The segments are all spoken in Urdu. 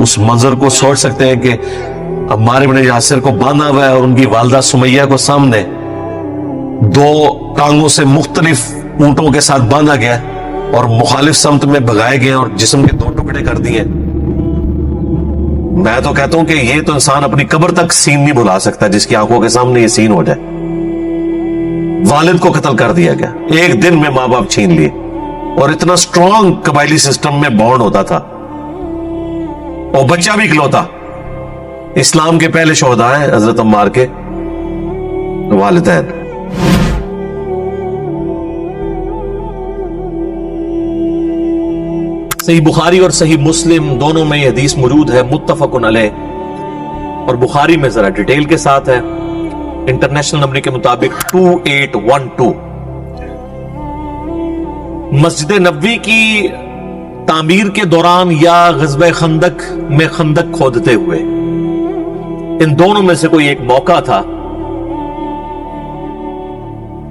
اس منظر کو سوچ سکتے ہیں کہ عمار بن یاسر کو باندھا ہوا ہے اور ان کی والدہ سمیہ کو سامنے دو ٹانگوں سے مختلف اونٹوں کے ساتھ باندھا گیا اور مخالف سمت میں بھگائے گئے اور جسم کے دو ٹکڑے کر دیے. میں تو کہتا ہوں کہ یہ تو انسان اپنی قبر تک سین نہیں بھلا سکتا جس کی آنکھوں کے سامنے یہ سین ہو جائے. والد کو قتل کر دیا گیا, ایک دن میں ماں باپ چھین لیے, اور اتنا سٹرونگ قبائلی سسٹم میں بانڈ ہوتا تھا, اور بچہ بھی اکلوتا. اسلام کے پہلے شہداء ہیں حضرت عمار کے والدین. صحیح بخاری اور صحیح مسلم دونوں میں یہ حدیث موجود ہے, متفق علیہ, اور بخاری میں ذرا ڈیٹیل کے ساتھ ہے. انٹرنیشنل نمبر کے مطابق 2812. مسجد نبوی کی تعمیر کے دوران یا غزوہ خندق میں خندق کھودتے ہوئے, ان دونوں میں سے کوئی ایک موقع تھا.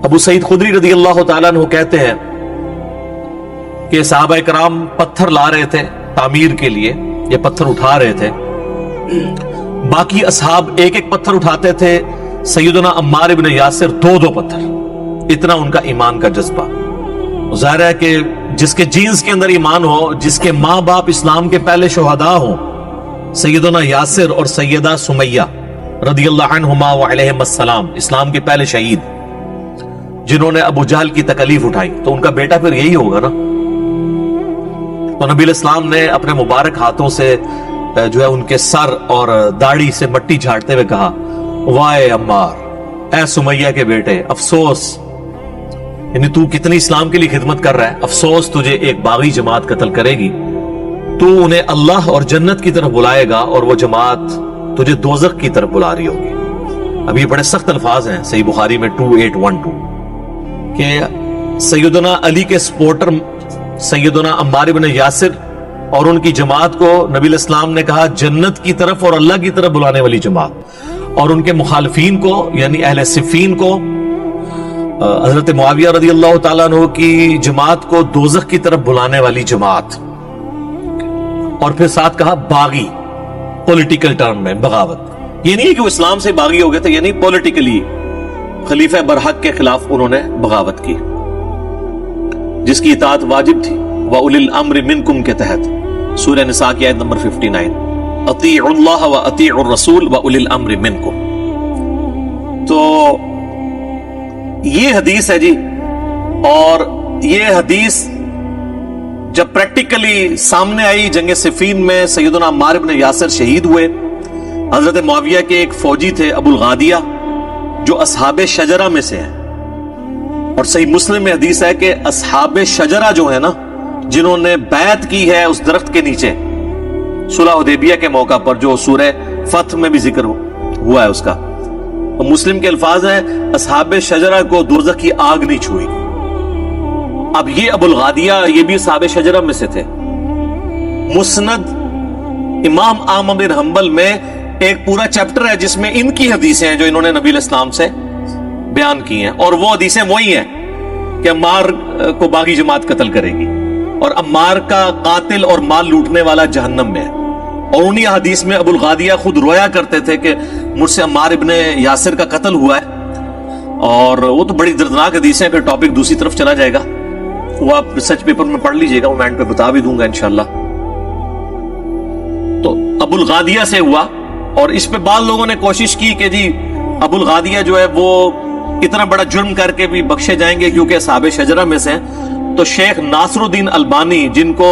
ابو سعید خدری رضی اللہ تعالیٰ عنہ کہتے ہیں کہ صحابہ کرام پتھر لا رہے تھے تعمیر کے لیے, یا پتھر اٹھا رہے تھے. باقی اصحاب ایک ایک پتھر اٹھاتے تھے, سیدنا عمار بن یاسر دو پتھر. اتنا ان کا ایمان کا جذبہ. ظاہر ہے کہ جس کے جینز کے اندر ایمان ہو, جس کے ماں باپ اسلام کے پہلے شہداء ہوں, سیدنا یاسر اور سیدہ سمیہ رضی اللہ عنہما وعلیہم السلام, اسلام کے پہلے شہید, جنہوں نے ابو جہل کی تکلیف اٹھائی, تو ان کا بیٹا پھر یہی ہوگا نا. تو نبی الاسلام نے اپنے مبارک ہاتھوں سے جو ہے ان کے سر اور داڑھی سے مٹی جھاڑتے ہوئے کہا, وائے عمار, اے سمیہ کے بیٹے, افسوس, یعنی تو کتنی اسلام کے لیے خدمت کر رہا ہے, افسوس تجھے ایک باغی جماعت قتل کرے گی. تو انہیں اللہ اور جنت کی طرف بلائے گا, اور وہ جماعت تجھے دوزخ کی طرف بلا رہی ہوگی. اب یہ بڑے سخت الفاظ ہیں صحیح بخاری میں 2812 کہ سیدنا علی کے سپورٹر سیدنا عمار بن یاسر اور ان کی جماعت کو نبی الاسلام نے کہا جنت کی طرف اور اللہ کی طرف بلانے والی جماعت, اور ان کے مخالفین کو یعنی اہل صفین کو, حضرت معاویہ رضی اللہ تعالیٰ عنہ کی جماعت کو دوزخ کی طرف بلانے والی جماعت. اور پھر ساتھ کہا باغی, پولیٹیکل ٹرم میں بغاوت. یہ نہیں کہ وہ اسلام سے باغی ہو گئے تھے, یعنی پولیٹیکلی خلیفہ برحق کے خلاف انہوں نے بغاوت کی, جس کی اطاعت واجب تھی. وَأُولِي الْأَمْرِ مِنْكُمْ کے تحت سورہ نساء کی آیت نمبر 59, اطیعوا اللہ واطیعوا الرسول وَأُولِي الْأَمْرِ مِنْكُمْ. تو یہ حدیث ہے جی, اور یہ حدیث جب پریکٹیکلی سامنے آئی جنگ صفین میں سیدنا عمار بن یاسر شہید ہوئے. حضرت معاویہ کے ایک فوجی تھے ابو الغادیہ, جو اصحاب شجرہ میں سے ہیں, اور صحیح مسلم میں حدیث ہے کہ اصحاب شجرہ جو ہے نا, جنہوں نے بیعت کی ہے اس درخت کے نیچے صلح حدیبیہ کے موقع پر, جو سورہ فتح میں بھی ذکر ہوا ہے اس کا, اور مسلم کے الفاظ ہیں اصحاب شجرہ کو دوزخ کی آگ نہیں چھوئی. اب یہ ابو الغادیہ یہ بھی اصحاب شجرہ میں سے تھے. مسند امام احمد بن حنبل میں ایک پورا چیپٹر ہے جس میں ان کی حدیثیں ہیں جو انہوں نے نبی الاسلام سے بیان کی ہیں, اور وہ حدیثیں وہی ہیں کہ عمار کو باغی جماعت قتل کرے گی, اور عمار کا قاتل اور مال لوٹنے والا جہنم میں ہے. اور انہی حدیث میں ابو الغادیہ خود رویا کرتے تھے کہ مجھ سے عمار ابن یاسر کا قتل ہوا ہے, اور وہ تو بڑی دردناک حدیثیں, پھر ٹاپک دوسری طرف چلا جائے گا, وہ آپ ریسرچ پیپر میں پڑھ لیجئے گا, وہ میں اینڈ پہ بتا بھی دوں گا انشاءاللہ. تو ابو الغادیہ سے ہوا, اور اس پہ بعض لوگوں نے کوشش کی کہ جی ابو الغادیہ جو ہے وہ اتنا بڑا جرم کر کے بھی بخشے جائیں گے کیونکہ اصحاب شجرہ میں سے ہیں. تو شیخ ناصر الدین البانی, جن کو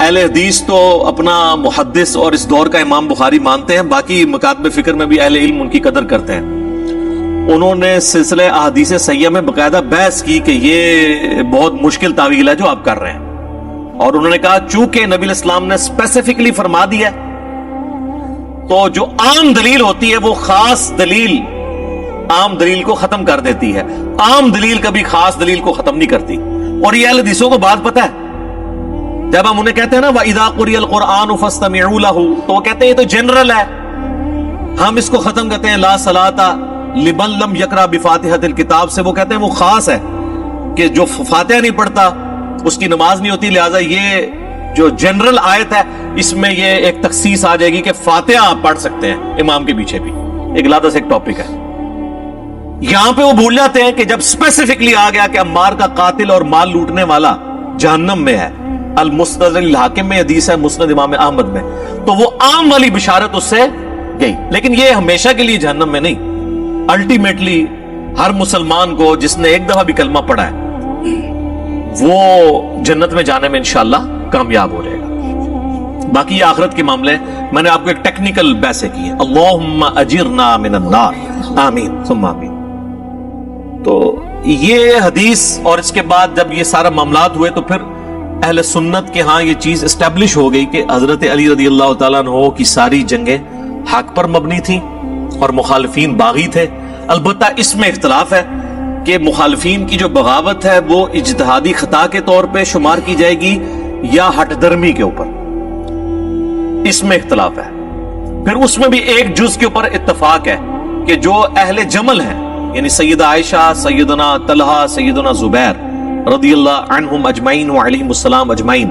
اہل حدیث تو اپنا محدث اور اس دور کا امام بخاری مانتے ہیں, باقی مکاتب فکر میں بھی اہل علم ان کی قدر کرتے ہیں, انہوں نے سلسلہ احادیث صحیحہ میں باقاعدہ بحث کی کہ یہ بہت مشکل تعویل ہے جو آپ کر رہے ہیں. اور انہوں نے کہا چونکہ نبی الاسلام نے اسپیسیفکلی فرما دیا ہے, تو جو عام دلیل ہوتی ہے وہ خاص دلیل عام دلیل کو ختم کر دیتی ہے, عام دلیل کبھی خاص دلیل کو ختم نہیں کرتی. اور یہ اہل حدیثوں کو بات پتہ ہے, جب ہم انہیں کہتے ہیں نا وَإِذَا قُرِئَ الْقُرْآنُ فَاسْتَمِعُوا لَهُ, تو وہ کہتے ہیں یہ تو جنرل ہے, ہم اس کو ختم کرتے ہیں لا صلاۃ لمن لم یقرأ بفاتحۃ الکتاب سے, وہ کہتے ہیں وہ خاص ہے کہ جو فاتحہ نہیں پڑھتا اس کی نماز نہیں ہوتی, لہٰذا یہ جو جنرل آیت ہے اس میں یہ ایک تخصیص آ جائے گی کہ فاتحہ آپ پڑھ سکتے ہیں امام کے پیچھے بھی، ایک علیحدہ سے ایک ٹاپک ہے. یہاں پہ وہ بھول جاتے ہیں کہ جب اسپیسیفکلی آ گیا کہ عمار کا قاتل اور مال لوٹنے والا جہنم میں ہے، المستدرک الحاکم میں حدیث ہے، مسند امام احمد میں، تو وہ عام والی بشارت اس سے گئی. لیکن یہ ہمیشہ کے لیے جہنم میں نہیں، الٹیمیٹلی ہر مسلمان کو جس نے ایک دفعہ بھی کلمہ پڑھا ہے وہ جنت میں جانے میں انشاءاللہ کامیاب ہو جائے گا. باقی یہ آخرت کے معاملے میں نے آپ کو ایک ٹیکنیکل بحثیں کی ہیں. اللہم اجرنا من النار، آمین ثم آمین. تو یہ حدیث اور اس کے بعد جب یہ سارا معاملات ہوئے تو پھر اہل سنت کے ہاں یہ چیز اسٹیبلش ہو گئی کہ حضرت علی رضی اللہ تعالیٰ عنہ کی ساری جنگیں حق پر مبنی تھیں اور مخالفین باغی تھے. البتہ اس میں اختلاف ہے کہ مخالفین کی جو بغاوت ہے وہ اجتہادی خطا کے طور پہ شمار کی جائے گی یا ہٹ درمی کے اوپر، اس میں اختلاف ہے. پھر اس میں بھی ایک جز کے اوپر اتفاق ہے کہ جو اہل جمل ہیں یعنی سیدہ عائشہ، سیدنا طلحہ، سیدنا زبیر رضی اللہ عنہم اجمعین وعلیہم السلام اجمعین،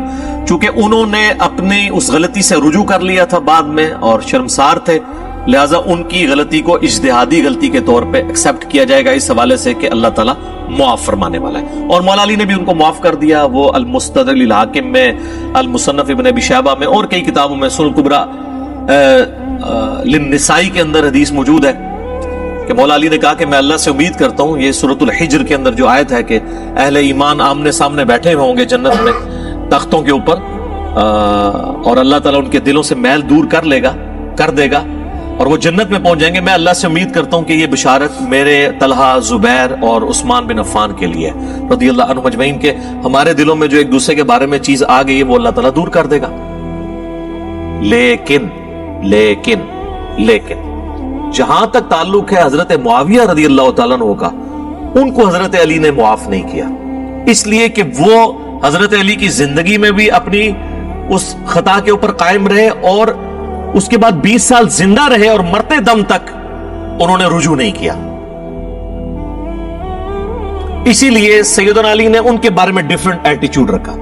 چونکہ انہوں نے اپنی اس غلطی سے رجوع کر لیا تھا بعد میں اور شرمسار تھے، لہٰذا ان کی غلطی کو اجتہادی غلطی کے طور پہ ایکسپٹ کیا جائے گا اس حوالے سے کہ اللہ تعالیٰ معاف فرمانے والا ہے. اور مولا علی نے بھی ان کو معاف کر دیا. وہ المستدرک الحاکم میں، المصنف ابن ابی شیبہ میں اور کئی کتابوں میں، سنن الکبریٰ للنسائی کے اندر حدیث موجود ہے کہ مولا علی نے کہا کہ میں اللہ سے امید کرتا ہوں، یہ سورۃ الحجر کے اندر جو آیت ہے کہ اہل ایمان آمنے سامنے بیٹھے ہوئے ہوں گے جنت میں تختوں کے اوپر، اور اللہ تعالیٰ ان کے دلوں سے میل دور کر دے گا اور وہ جنت میں پہنچ جائیں گے. میں اللہ سے امید کرتا ہوں کہ یہ بشارت میرے طلحہ، زبیر اور عثمان بن عفان کے لیے رضی اللہ عنہم اجمعین کے ہمارے دلوں میں جو ایک دوسرے کے بارے میں چیز آ گئی ہے وہ اللہ تعالیٰ دور کر دے گا. لیکن جہاں تک تعلق ہے حضرت معاویہ رضی اللہ تعالیٰ عنہ کا، ان کو حضرت علی نے معاف نہیں کیا، اس لیے کہ وہ حضرت علی کی زندگی میں بھی اپنی اس خطا کے اوپر قائم رہے اور اس کے بعد 20 سال زندہ رہے اور مرتے دم تک انہوں نے رجوع نہیں کیا. اسی لیے سیدنا علی نے ان کے بارے میں ڈیفرنٹ ایٹیچیوڈ رکھا.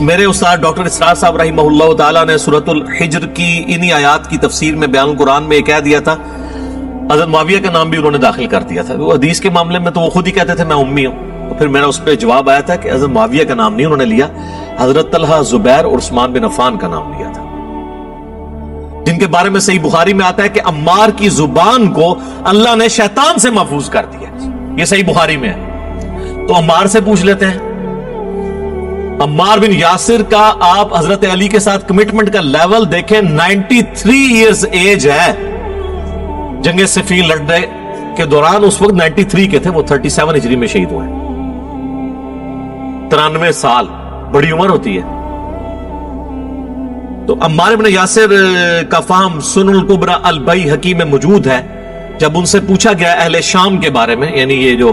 میرے استاد ڈاکٹر اسرار صاحب رحمہ اللہ تعالیٰ نے سورۃ الحجر کی انہی آیات کی تفسیر میں بیان القرآن میں یہ کہہ دیا تھا، حضرت معاویہ کا نام بھی انہوں نے داخل کر دیا تھا. وہ حدیث کے معاملے میں تو وہ خود ہی کہتے تھے میں امی ہوں، تو پھر میرا اس پہ جواب آیا تھا کہ حضرت معاویہ کا نام نہیں انہوں نے لیا، حضرت طلحہ، زبیر اور عثمان بن عفان کا نام لیا تھا، جن کے بارے میں صحیح بخاری میں آتا ہے کہ عمار کی زبان کو اللہ نے شیطان سے محفوظ کر دیا. یہ صحیح بخاری میں ہے. تو عمار سے پوچھ لیتے ہیں. عمار بن یاسر کا آپ حضرت علی کے ساتھ کمٹمنٹ کا لیول دیکھیں، 93 ایئرز ایج ہے. جنگ صفین لڑنے کے دوران اس وقت 93 کے تھے، وہ 37 ہجری میں شہید ہوئے. 93 سال بڑی عمر ہوتی ہے. تو عمار بن یاسر کا فہم سنن الکبریٰ البیہقی میں موجود ہے. جب ان سے پوچھا گیا اہل شام کے بارے میں، یعنی یہ جو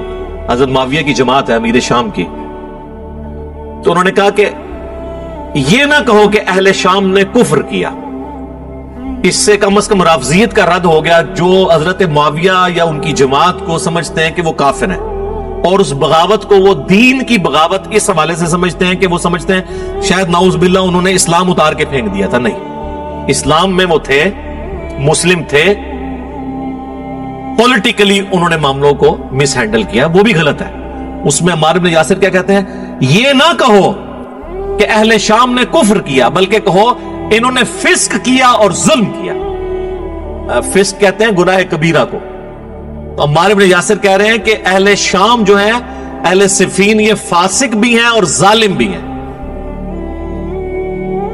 حضرت معاویہ کی جماعت ہے امیر شام کی، تو انہوں نے کہا کہ یہ نہ کہو کہ اہل شام نے کفر کیا، اس سے کم از کم رافضیت کا رد ہو گیا جو حضرت معاویہ یا ان کی جماعت کو سمجھتے ہیں کہ وہ کافر ہیں، اور اس بغاوت کو وہ دین کی بغاوت اس حوالے سے سمجھتے ہیں کہ وہ سمجھتے ہیں شاید نعوذ باللہ انہوں نے اسلام اتار کے پھینک دیا تھا. نہیں، اسلام میں وہ تھے، مسلم تھے، پولیٹیکلی انہوں نے معاملوں کو مس ہینڈل کیا، وہ بھی غلط ہے. اس میں عمار بن یاسر کیا کہتے ہیں، یہ نہ کہو کہ اہل شام نے کفر کیا، بلکہ کہو انہوں نے فسق کیا اور ظلم کیا. فسق کہتے ہیں گناہ کبیرہ کو. تو عمار بن یاسر کہہ رہے ہیں کہ اہل شام جو ہیں، اہل صفین، یہ فاسق بھی ہیں اور ظالم بھی ہیں،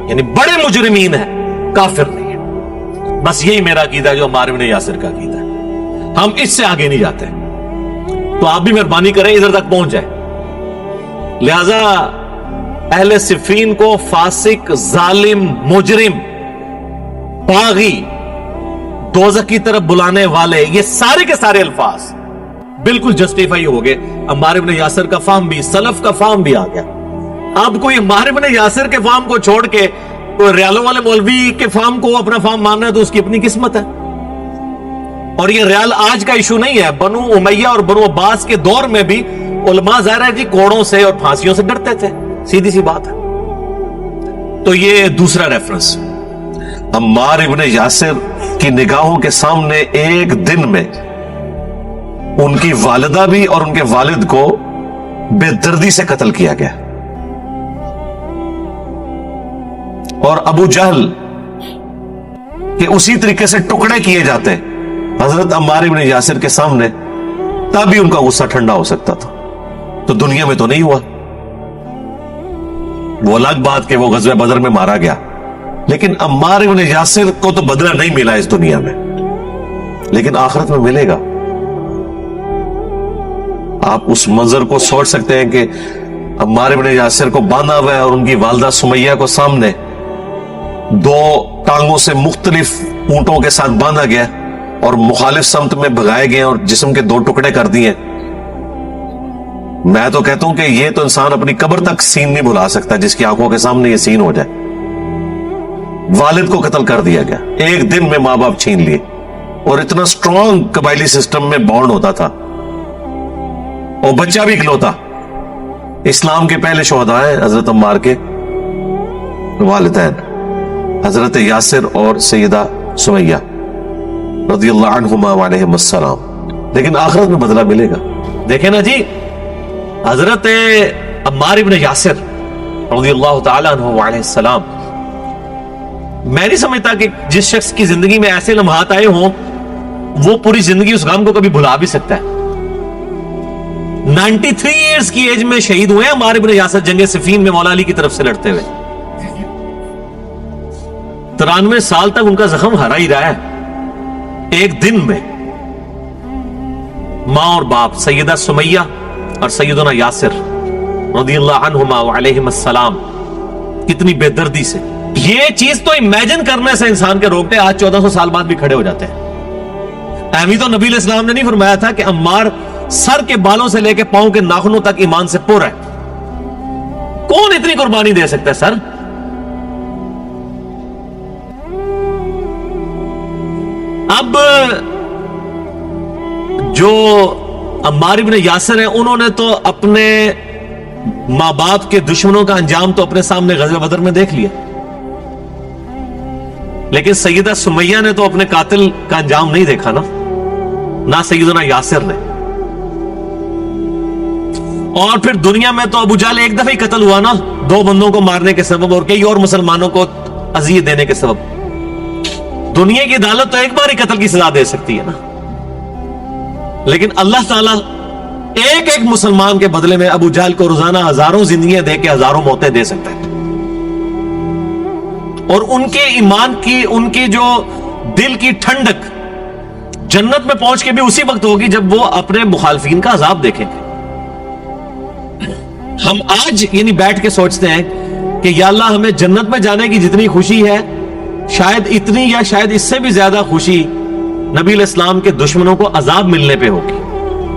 یعنی بڑے مجرمین ہیں، کافر نہیں ہیں. بس یہی میرا عقیدہ ہے جو عمار بن یاسر کا عقیدہ ہے. ہم اس سے آگے نہیں جاتے. تو آپ بھی مہربانی کریں ادھر تک پہنچ جائیں. لہذا اہل صفین کو فاسق، ظالم، مجرم، باغی، دوزخ کی طرف بلانے والے، یہ سارے کے سارے الفاظ بالکل جسٹیفائی ہو گئے. عمار بن یاسر کا فہم بھی، سلف کا فہم بھی آ گیا. اب کوئی عمار بن یاسر کے فہم کو چھوڑ کے کوئی ریالوں والے مولوی کے فہم کو اپنا فہم ماننا ہے تو اس کی اپنی قسمت ہے. اور یہ ریال آج کا ایشو نہیں ہے. بنو امیہ اور بنو عباس کے دور میں بھی علماء ظاہر ہے جی کوڑوں سے اور پھانسیوں سے ڈرتے تھے، سیدھی سی بات ہے. تو یہ دوسرا ریفرنس، عمار ابن یاسر کی نگاہوں کے سامنے ایک دن میں ان کی والدہ بھی اور ان کے والد کو بے دردی سے قتل کیا گیا، اور ابو جہل کہ اسی طریقے سے ٹکڑے کیے جاتے حضرت عمار ابن یاسر کے سامنے، تب بھی ان کا غصہ ٹھنڈا ہو سکتا تھا۔ تو دنیا میں تو نہیں ہوا، وہ الگ بات کہ وہ غزوہ بدر میں مارا گیا، لیکن عمار ابن یاسر کو تو بدلہ نہیں ملا اس دنیا میں، لیکن آخرت میں ملے گا۔ آپ اس منظر کو سوچ سکتے ہیں کہ عمار ابن یاسر کو باندھا ہوا ہے اور ان کی والدہ سمیہ کو سامنے دو ٹانگوں سے مختلف اونٹوں کے ساتھ باندھا گیا اور مخالف سمت میں بھگائے گئے اور جسم کے دو ٹکڑے کر دیے۔ میں تو کہتا ہوں کہ یہ تو انسان اپنی قبر تک سین نہیں بھلا سکتا جس کی آنکھوں کے سامنے یہ سین ہو جائے۔ والد کو قتل کر دیا گیا، ایک دن میں ماں باپ چھین لیے، اور اتنا سٹرونگ قبائلی سسٹم میں بانڈ ہوتا تھا، اور بچہ بھی اکلوتا۔ اسلام کے پہلے شہداء ہیں حضرت عمار کے والدین حضرت یاسر اور سیدہ سمیہ رضی اللہ عنہما وعلیہم السلام، لیکن آخرت میں بدلہ ملے گا۔ دیکھیں نا جی، حضرت عمار ابن یاسر رضی اللہ تعالیٰ عنہ وعلیہ السلام، میں نہیں سمجھتا کہ جس شخص کی زندگی میں ایسے لمحات آئے ہوں وہ پوری زندگی اس غم کو کبھی بھلا بھی سکتا ہے۔ 93 ایئرز کی ایج میں شہید ہوئے عمار ابن یاسر جنگ صفین میں مولا علی کی طرف سے لڑتے ہوئے۔ 93 سال تک ان کا زخم ہرا ہی رہا ہے۔ ایک دن میں ماں اور باپ سیدہ سمیہ اور سیدنا یاسر رضی اللہ عنہما وعلیہم السلام کتنی بے دردی سے، یہ چیز تو امیجن کرنے سے انسان کے روکتے آج 1400 سال بعد بھی کھڑے ہو جاتے ہیں۔ اہمی تو نبی علیہ السلام نے نہیں فرمایا تھا کہ عمار سر کے بالوں سے لے کے پاؤں کے ناخنوں تک ایمان سے پر ہے؟ کون اتنی قربانی دے سکتا ہے سر؟ اب جو عمار ابن یاسر ہیں انہوں نے تو اپنے ماں باپ کے دشمنوں کا انجام تو اپنے سامنے غزوہ بدر میں دیکھ لیا، لیکن سیدہ سمیہ نے تو اپنے قاتل کا انجام نہیں دیکھا نا، نہ سیدنا یاسر نے۔ اور پھر دنیا میں تو ابو جہل ایک دفعہ ہی قتل ہوا نا، 2 بندوں کو مارنے کے سبب اور کئی اور مسلمانوں کو اذیت دینے کے سبب۔ دنیا کی عدالت تو ایک بار ہی قتل کی سزا دے سکتی ہے نا، لیکن اللہ تعالیٰ ایک ایک مسلمان کے بدلے میں ابو جہل کو روزانہ ہزاروں زندگیاں دے کے ہزاروں موتیں دے سکتا ہے۔ اور ان کے ایمان کی، ان کی جو دل کی ٹھنڈک جنت میں پہنچ کے بھی اسی وقت ہوگی جب وہ اپنے مخالفین کا عذاب دیکھیں گے۔ ہم آج یعنی بیٹھ کے سوچتے ہیں کہ یا اللہ ہمیں جنت میں جانے کی جتنی خوشی ہے شاید اتنی یا شاید اس سے بھی زیادہ خوشی نبی علیہ السلام کے دشمنوں کو عذاب ملنے پہ ہوگی۔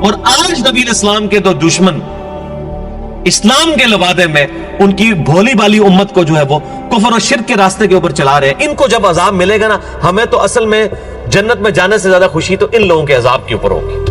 اور آج نبی علیہ السلام کے تو دشمن اسلام کے لبادے میں ان کی بھولی بالی امت کو جو ہے وہ کفر اور شرک کے راستے کے اوپر چلا رہے ہیں، ان کو جب عذاب ملے گا نا، ہمیں تو اصل میں جنت میں جانے سے زیادہ خوشی تو ان لوگوں کے عذاب کے اوپر ہوگی۔